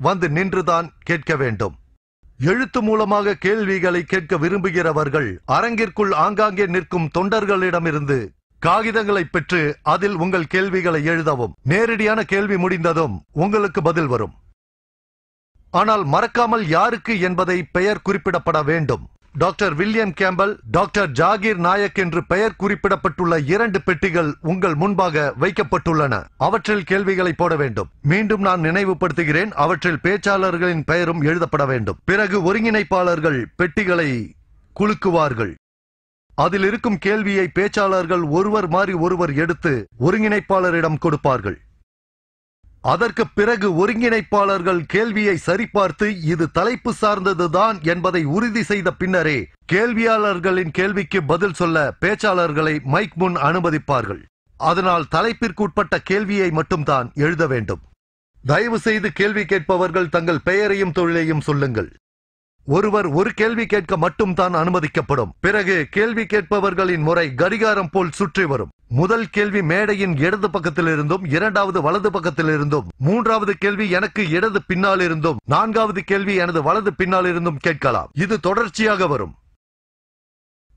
வந்து நின்றுதான் கேட்க வேண்டும். எழுத்து மூலமாக கேள்விகளை கேட்க விரும்புகிறவர்கள் அரங்கிற்குள் ஆங்காங்கே நிற்கும் தொண்டர்களிடமிருந்து காகிதங்களை பெற்று அதில் உங்கள் கேள்விகளை எழுதவும். நேரடியான கேள்வி முடிந்ததும் உங்களுக்கு பதில் வரும். ஆனால் மறக்காமல் யாருக்கு என்பதை பெயர் குறிப்பிடப்பட வேண்டும். Doctor William Campbell, doctor Zakir Naik என்று பெயர் குறிப்பிடப்பட்டுள்ள 2 பெட்டிகள் உங்கள் முன்பாக வைக்கப்பட்டுள்ளன. அவற்றில் கேள்விகளை போட வேண்டும். மீண்டும் நான் நினைவுபடுத்துகிறேன், அவற்றில் பேச்சாளர்களின் பெயரும் எழுதப்பட வேண்டும். பிறகு ஒருங்கிணைப்பாளர்கள் பெட்டிகளை குலுக்குவார்கள். அதில் இருக்கும் கேள்வியை பேச்சாளர்கள் ஒருவர் மாறி ஒருவர் எடுத்து ஒருங்கிணைப்பாளரிடம் கொடுப்பார்கள். அதற்கு பிறகு ஒருங்கிணைப்பாளர்கள் கேள்வியை சரிபார்த்து இது தலைப்பு சார்ந்ததுதான் என்பதை உறுதி செய்த பின்னரே கேள்வியாளர்களின் கேள்விக்கு பதில் சொல்ல பேச்சாளர்களை மைக் முன் அனுமதிப்பார்கள். அதனால் தலைப்பிற்குட்பட்ட கேள்வியை மட்டும்தான் எழுத வேண்டும். தயவு செய்து கேள்வி கேட்பவர்கள் தங்கள் பெயரையும் தொழிலையும் சொல்லுங்கள். ஒருவர் ஒரு கேள்வி கேட்க மட்டும் தான் அனுமதிக்கப்படும். பிறகு கேள்வி கேட்பவர்களின் முறை கடிகாரம் போல் சுற்றி வரும். முதல் கேள்வி மேடையின் இடது பக்கத்திலிருந்தும், 2வது வலது பக்கத்திலிருந்தும், 3வது கேள்வி எனக்கு இடது பின்னால் இருந்தும், 4வது கேள்வி எனது வலது பின்னால் இருந்தும் கேட்கலாம். இது தொடர்ச்சியாக வரும்.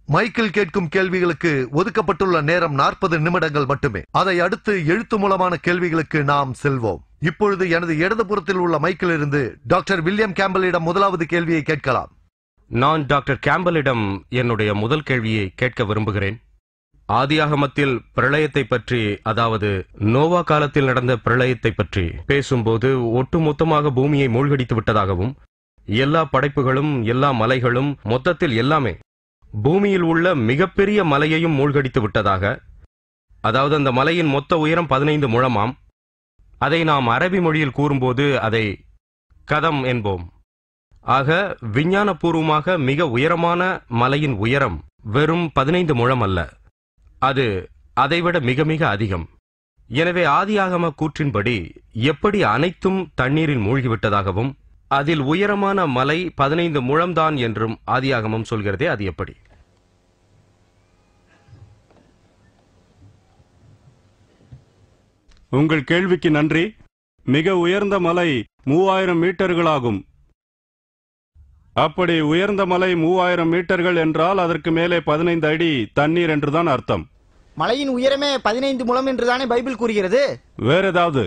மைக்கில் கேட்கும் கேள்விகளுக்கு ஒதுக்கப்பட்டுள்ள நேரம் 40 நிமிடங்கள் மட்டுமே. அதை அடுத்து எழுத்து மூலமான கேள்விகளுக்கு நாம் செல்வோம். இப்பொழுது எனது இடதுபுறத்தில் உள்ள மைக்கில் இருந்து டாக்டர் வில்லியம் கேம்பலிடம் முதலாவது கேள்வியை கேட்கலாம். நான் டாக்டர் கேம்பலிடம் என்னுடைய முதல் கேள்வியை கேட்க விரும்புகிறேன். ஆதியாகமத்தில் பிரளயத்தை பற்றி, அதாவது நோவா காலத்தில் நடந்த பிரளயத்தை பற்றி பேசும்போது ஒட்டுமொத்தமாக பூமியை மூழ்கடித்து விட்டதாகவும், எல்லா படைப்புகளும், எல்லா மலைகளும், மொத்தத்தில் எல்லாமே பூமியில் உள்ள மிகப்பெரிய மலையையும் மூழ்கடித்து விட்டதாக, அதாவது அந்த மலையின் மொத்த உயரம் 15 முழமாம். அதை நாம் அரபி மொழியில் கூறும்போது அதை கதம் என்போம். ஆக விஞ்ஞானபூர்வமாக மிக உயரமான மலையின் உயரம் வெறும் 15 முழம் அல்ல, அது அதைவிட மிக மிக அதிகம். எனவே ஆதியாகம கூற்றின்படி எப்படி அனைத்தும் தண்ணீரில் மூழ்கிவிட்டதாகவும் அதில் உயரமான மலை 15 முழம்தான் என்றும் ஆதியாகமம் சொல்கிறதே, அது எப்படி? உங்கள் கேள்விக்கு நன்றி. மிக உயர்ந்த மலை 3000 மீட்டர்களாகும். அப்படி உயர்ந்த மலை 3000 மீட்டர்கள் என்றால் அதற்கு மேலே 15 அடி தண்ணீர் என்றுதான் அர்த்தம். மலையின் உயரமே 15 முழம் என்றுதானே பைபிள் கூறுகிறது. வேற ஏதாவது?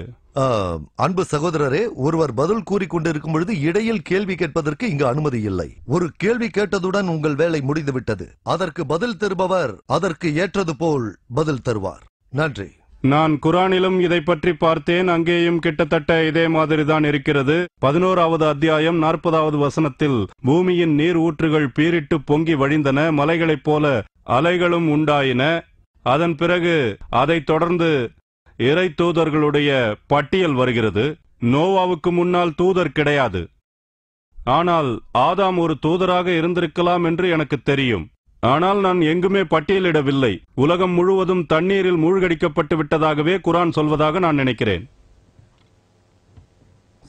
அன்பு சகோதரரே, ஒருவர் பதில் கூறிக்கொண்டிருக்கும் பொழுது இடையில் கேள்வி கேட்பதற்கு இங்கு அனுமதி இல்லை. ஒரு கேள்வி கேட்டதுடன் உங்கள் வேலை முடிந்துவிட்டது. அதற்கு பதில் தருபவர் அதற்கு ஏற்றது போல் பதில் தருவார். நன்றி. நான் குரானிலும் இதை பற்றி பார்த்தேன். அங்கேயும் கிட்டத்தட்ட இதே மாதிரிதான் இருக்கிறது. 11வது அத்தியாயம் 40வது வசனத்தில் பூமியின் நீர் ஊற்றுகள் பீரிட்டு பொங்கி வழிந்தன, மலைகளைப் போல அலைகளும் உண்டாயின. அதன் பிறகு அதை தொடர்ந்து இறை தூதர்களுடைய பட்டியல் வருகிறது. நோவாவுக்கு முன்னால் தூதர் கிடையாது. ஆனால் ஆதாம் ஒரு தூதராக இருந்திருக்கலாம் என்று எனக்கு தெரியும். ஆனால் நான் எங்குமே பட்டியலிடவில்லை. உலகம் முழுவதும் தண்ணீரில் மூழ்கடிக்கப்பட்டு விட்டதாகவே குரான் சொல்வதாக நான் நினைக்கிறேன்.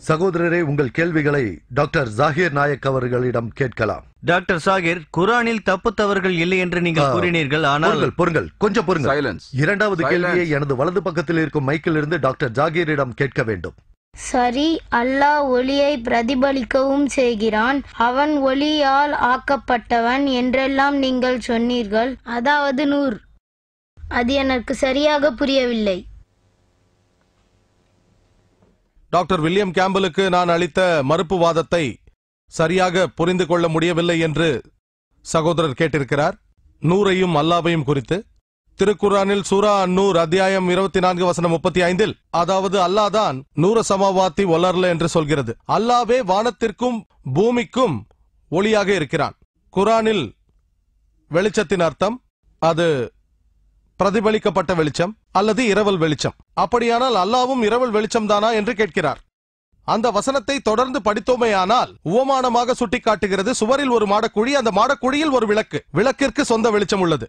சகோதரரே, உங்கள் கேள்விகளை டாக்டர் ஜாகீர் நாயக் அவர்களிடம் கேட்கலாம். டாக்டர் ஜாகீர், குரானில் தப்பு தவறுகள் இல்லை என்று நீங்கள் கூறினீர்கள். ஆனால் பொறுங்கள், கொஞ்சம் பொறுங்கள். 2வது கேள்வியை எனது வலது பக்கத்தில் இருக்கும் மைக்கில் இருந்து டாக்டர் ஜாகீரிடம் கேட்க வேண்டும். சரி, அல்லாஹ் ஒளியை பிரதிபலிக்கவும் செய்கிறான், அவன் ஒளியால் ஆக்கப்பட்டவன் என்றெல்லாம் நீங்கள் சொன்னீர்கள், அதாவது நூர். அது எனக்கு சரியாக புரியவில்லை. டாக்டர் வில்லியம் கேம்பலுக்கு நான் அளித்த மறுப்பு வாதத்தை சரியாக புரிந்து கொள்ள முடியவில்லை என்று சகோதரர் கேட்டிருக்கிறார். நூரையும் அல்லாவையும் குறித்து திருக்குரானில் சூரா அந்நூர் அத்தியாயம் 24 வசனம் 35, அதாவது அல்லாதான் நூற சமாவாத்தி ஒலர்ல என்று சொல்கிறது. அல்லாவே வானத்திற்கும் பூமிக்கும் ஒளியாக இருக்கிறான். குரானில் வெளிச்சத்தின் அர்த்தம் அது பிரதிபலிக்கப்பட்ட வெளிச்சம் அல்லது இரவல் வெளிச்சம். அப்படியானால் அல்லாவும் இரவல் வெளிச்சம் தானா என்று கேட்கிறார். அந்த வசனத்தை தொடர்ந்து படித்தோமேயானால் உவமானமாக சுட்டிக்காட்டுகிறது. சுவரில் ஒரு மாடக்குழி, அந்த மாடக்குழியில் ஒரு விளக்கு. விளக்கிற்கு சொந்த வெளிச்சம் உள்ளது.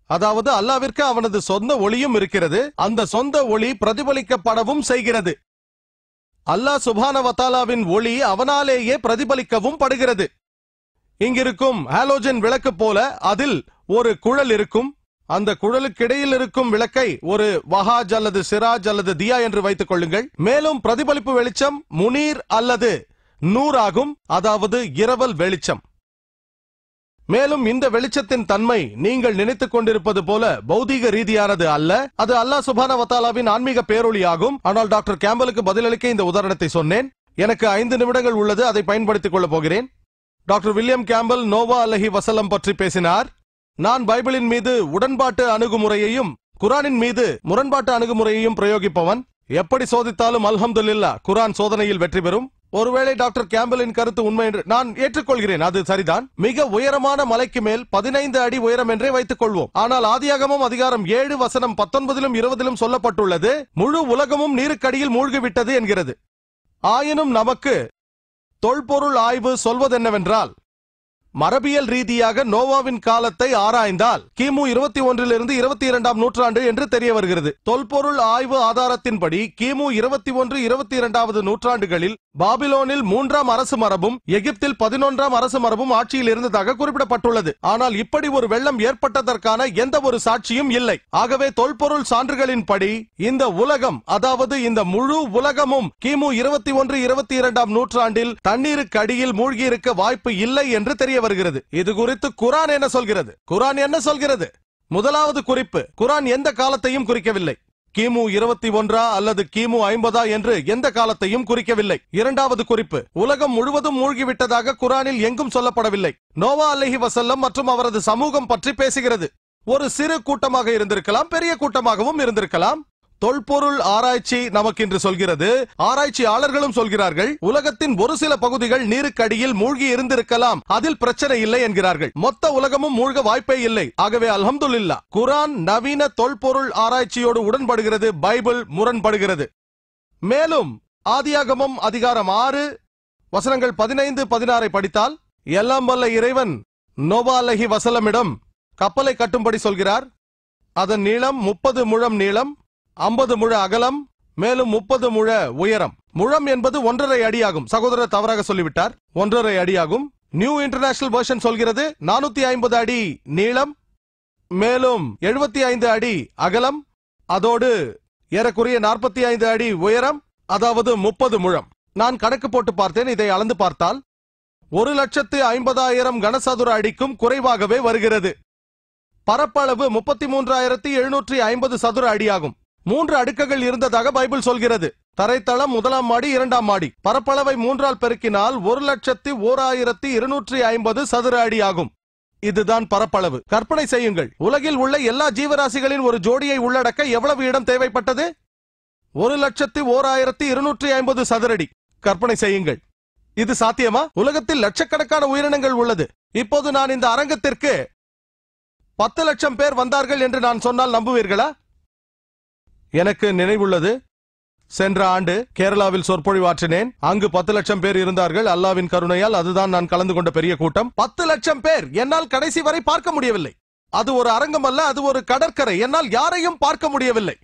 அதாவது அல்லாவிற்கு அவனது சொந்த ஒளியும் இருக்கிறது. அந்த சொந்த ஒளி பிரதிபலிக்கப்படவும் செய்கிறது. அல்லாஹ் சுப்ஹானஹு வ தஆலாவின் ஒளி அவனாலேயே பிரதிபலிக்கவும் படுகிறது. இங்கிருக்கும் ஹாலோஜன் விளக்கு போல அதில் ஒரு குழல் இருக்கும். அந்த குழலுக்கிடையில் இருக்கும் விளக்கை ஒரு வஹாஜ் அல்லது சிராஜ் அல்லது தியா என்று வைத்துக் கொள்ளுங்கள். மேலும் பிரதிபலிப்பு வெளிச்சம் முனீர் அல்லது நூர் ஆகும், அதாவது இரவல் வெளிச்சம். மேலும் இந்த வெளிச்சத்தின் தன்மை நீங்கள் நினைத்துக் கொண்டிருப்பது போல பௌதீக ரீதியானது அல்ல. அது அல்லாஹ் சுப்ஹானஹு வ தஆலாவின் ஆன்மீக பேரொளி ஆகும். ஆனால் டாக்டர் கேம்பலுக்கு பதிலளிக்க இந்த உதாரணத்தை சொன்னேன். எனக்கு 5 நிமிடங்கள் உள்ளது, அதை பயன்படுத்திக் கொள்ளப் போகிறேன். டாக்டர் வில்லியம் கேம்பல் நோவா அலைஹி வஸல்லம் பற்றி பேசினார். நான் பைபிளின் மீது உடன்பாட்டு அணுகுமுறையையும் குரானின் மீது முரண்பாட்டு அணுகுமுறையையும் பிரயோகிப்பவன். எப்படி சோதித்தாலும் அல்ஹம்துலில்லாஹ் குரான் சோதனையில் வெற்றி பெறும். ஒருவேளை டாக்டர் கேம்பலின் கருத்து உண்மை என்று நான் ஏற்றுக்கொள்கிறேன், அது சரிதான். மிக உயரமான மலைக்கு மேல் 15 அடி உயரம் என்றே வைத்துக் கொள்வோம். ஆனால் ஆதியாகமம் அதிகாரம் 7 வசனம் 19 20 சொல்லப்பட்டுள்ளது, முழு உலகமும் நீருக்கடியில் மூழ்கிவிட்டது என்கிறது. ஆயினும் நமக்கு தொல்பொருள் ஆய்வு சொல்வதென்னவென்றால், மரபியல் ரீதியாக நோவாவின் காலத்தை ஆராய்ந்தால் கிமு 21 22 நூற்றாண்டு என்று தெரிய வருகிறது. தொல்பொருள் ஆய்வு ஆதாரத்தின்படி கிமு 21 22 நூற்றாண்டுகளில் பாபிலோனில் 3ஆம் அரசு மரபும் எகிப்தில் 11ஆம் அரசு மரபும் ஆட்சியில் இருந்ததாக குறிப்பிடப்பட்டுள்ளது. ஆனால் இப்படி ஒரு வெள்ளம் ஏற்பட்டதற்கான எந்த ஒரு சாட்சியும் இல்லை. ஆகவே தொல்பொருள் சான்றுகளின்படி இந்த உலகம், அதாவது இந்த முழு உலகமும் கிமு 21 22 நூற்றாண்டில் தண்ணீருக்கு அடியில் மூழ்கியிருக்க வாய்ப்பு இல்லை என்று தெரிய வருகிறது. இது குறித்து குரான் என்ன சொல்கிறது? குரான் என்ன சொல்கிறது? முதலாவது குறிப்பு, குரான் எந்த காலத்தையும் குறிக்கவில்லை. கிமு 21 அல்லது கிமு 50 என்று எந்த காலத்தையும் குறிக்கவில்லை. இரண்டாவது குறிப்பு, உலகம் முழுவதும் மூழ்கிவிட்டதாக குரானில் எங்கும் சொல்லப்படவில்லை. நோவா அலைஹி வஸல்லம் மற்றும் அவரது சமூகம் பற்றி பேசுகிறது. ஒரு சிறு கூட்டமாக இருந்திருக்கலாம், பெரிய கூட்டமாகவும் இருந்திருக்கலாம். தொல்பொருள் ஆராய்ச்சி நமக்கு இன்று சொல்கிறது, ஆராய்ச்சியாளர்களும் சொல்கிறார்கள், உலகத்தின் ஒரு சில பகுதிகள் நீருக்கடியில் மூழ்கி இருந்திருக்கலாம், அதில் பிரச்சனை இல்லை என்கிறார்கள். மொத்த உலகமும் மூழ்க வாய்ப்பே இல்லை. ஆகவே அல்ஹம்துலில்லாஹ் குரான் நவீன தொல்பொருள் ஆராய்ச்சியோடு உடன்படுகிறது, பைபிள் முரண்படுகிறது. மேலும் ஆதியாகமம் அதிகாரம் 6 வசனங்கள் 15 16 படித்தால், எல்லாம் வல்ல இறைவன் நோவா அலைஹி வஸல்லமிடம் கப்பலை கட்டும்படி சொல்கிறார். அதன் நீளம் 30 முழம் நீளம், 50 முழ அகலம், மேலும் 30 முழ உயரம். முழம் என்பது 1.5 அடியாகும். சகோதரர் தவறாக சொல்லிவிட்டார், 1.5 அடியாகும். நியூ இன்டர்நேஷனல் வெர்ஷன் சொல்கிறது 450 அடி நீளம், மேலும் 75 அடி அகலம், அதோடு ஏறக்குறைய 45 அடி உயரம், அதாவது 30 முழம். நான் கணக்கு போட்டு பார்த்தேன். இதை அளந்து பார்த்தால் 1,50,000 கனசதுர அடிக்கும் குறைவாகவே வருகிறது. பரப்பளவு 33,750 சதுர அடியாகும். 3 அடுக்குகள் இருந்ததாக பைபிள் சொல்கிறது. தரைத்தளம், 1ஆம் மாடி, 2ஆம் மாடி. பரப்பளவை 3ஆல் பெருக்கினால் 1,01,250 சதுர அடி ஆகும். இதுதான் பரப்பளவு. கற்பனை செய்யுங்கள், உலகில் உள்ள எல்லா ஜீவராசிகளின் ஒரு ஜோடியை உள்ளடக்க எவ்வளவு இடம் தேவைப்பட்டது? 1,01,250 சதுரடி. கற்பனை செய்யுங்கள், இது சாத்தியமா? உலகத்தில் லட்சக்கணக்கான உயிரினங்கள் உள்ளது. இப்போது நான் இந்த அரங்கத்திற்கு 10 லட்சம் பேர் வந்தார்கள் என்று நான் சொன்னால் நம்புவீர்களா? எனக்கு நினைவுள்ளது, சென்ற ஆண்டு கேரளாவில் சொற்பொழிவாற்றினேன். அங்கு 10 லட்சம் பேர் இருந்தார்கள். அல்லாவின் கருணையால் அதுதான் நான் கலந்து கொண்ட பெரிய கூட்டம். 10 லட்சம் பேர் என்னால் கடைசி வரை பார்க்க முடியவில்லை. அது ஒரு அரங்கம் அல்ல, அது ஒரு கடற்கரை. என்னால் யாரையும் பார்க்க முடியவில்லை.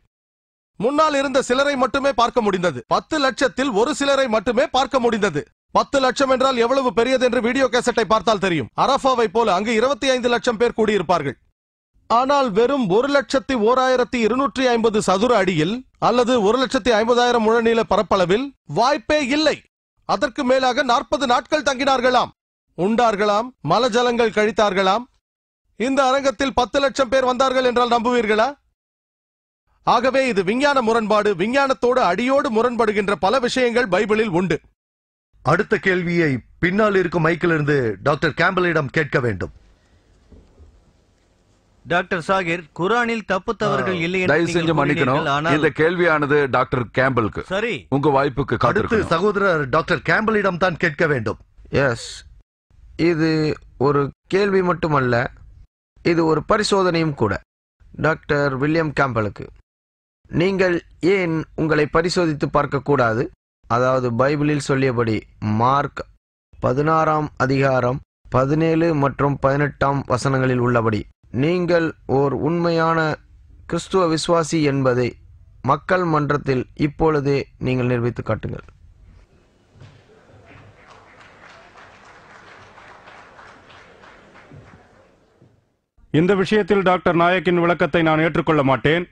முன்னால் இருந்த சிலரை மட்டுமே பார்க்க முடிந்தது. 10 லட்சத்தில் ஒரு சிலரை மட்டுமே பார்க்க முடிந்தது. 10 லட்சம் என்றால் எவ்வளவு பெரியது என்று வீடியோ கேசட்டை பார்த்தால் தெரியும். அரஃபாவை போல அங்கு 25 லட்சம் பேர் கூடியிருப்பார்கள். ஆனால் வெறும் 1,01,250 சதுர அடியில் அல்லது 1,50,000 முழ நீள பரப்பளவில் வாய்ப்பே இல்லை. அதற்கு மேலாக 40 நாட்கள் தங்கினார்களாம், உண்டார்களாம், மலஜலங்கள் கழித்தார்களாம். இந்த அரங்கத்தில் 10 லட்சம் பேர் வந்தார்கள் என்றால் நம்புவீர்களா? ஆகவே இது விஞ்ஞான முரண்பாடு. விஞ்ஞானத்தோடு அடியோடு முரண்படுகின்ற பல விஷயங்கள் பைபிளில் உண்டு. அடுத்த கேள்வியை பின்னால் இருக்கும் மைக்கிலிருந்து டாக்டர் கேம்பலிடம் கேட்க வேண்டும். டாக்டர் சாகிர், குரானில் தப்பு தவறுகள் இல்லை என்று தயவு செஞ்சு மன்னிக்கணும். இந்த கேள்வியானது டாக்டர் கேம்பலுக்கு. சரி, உங்க வாய்ப்புக்கு அடுத்து காத்திருக்கிறோம். சகோதரர் டாக்டர் கேம்பலிடம் தான் கேட்க வேண்டும். எஸ், இது ஒரு கேள்வி மட்டுமல்ல, இது ஒரு பரிசோதனையும் கூட. டாக்டர் வில்லியம் கேம்பலுக்கு, நீங்கள் ஏன் உங்களை பரிசோதித்து பார்க்க கூடாது? அதாவது பைபிளில் சொல்லியபடி மார்க் 16ஆம் அதிகாரம் 17 மற்றும் 18ஆம் வசனங்களில் உள்ளபடி நீங்கள் ஓர் உண்மையான கிறிஸ்துவ விசுவாசி என்பதை மக்கள் மன்றத்தில் இப்பொழுதே நீங்கள் நிரூபித்து காட்டுங்கள். இந்த விஷயத்தில் டாக்டர் நாயக்கின் விளக்கத்தை நான் ஏற்றுக்கொள்ள மாட்டேன்.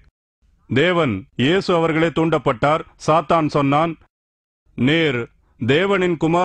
தேவன் இயேசு அவர்களே தூண்டப்பட்டார். சாத்தான் சொன்னான், நீர் தேவனின் குமார்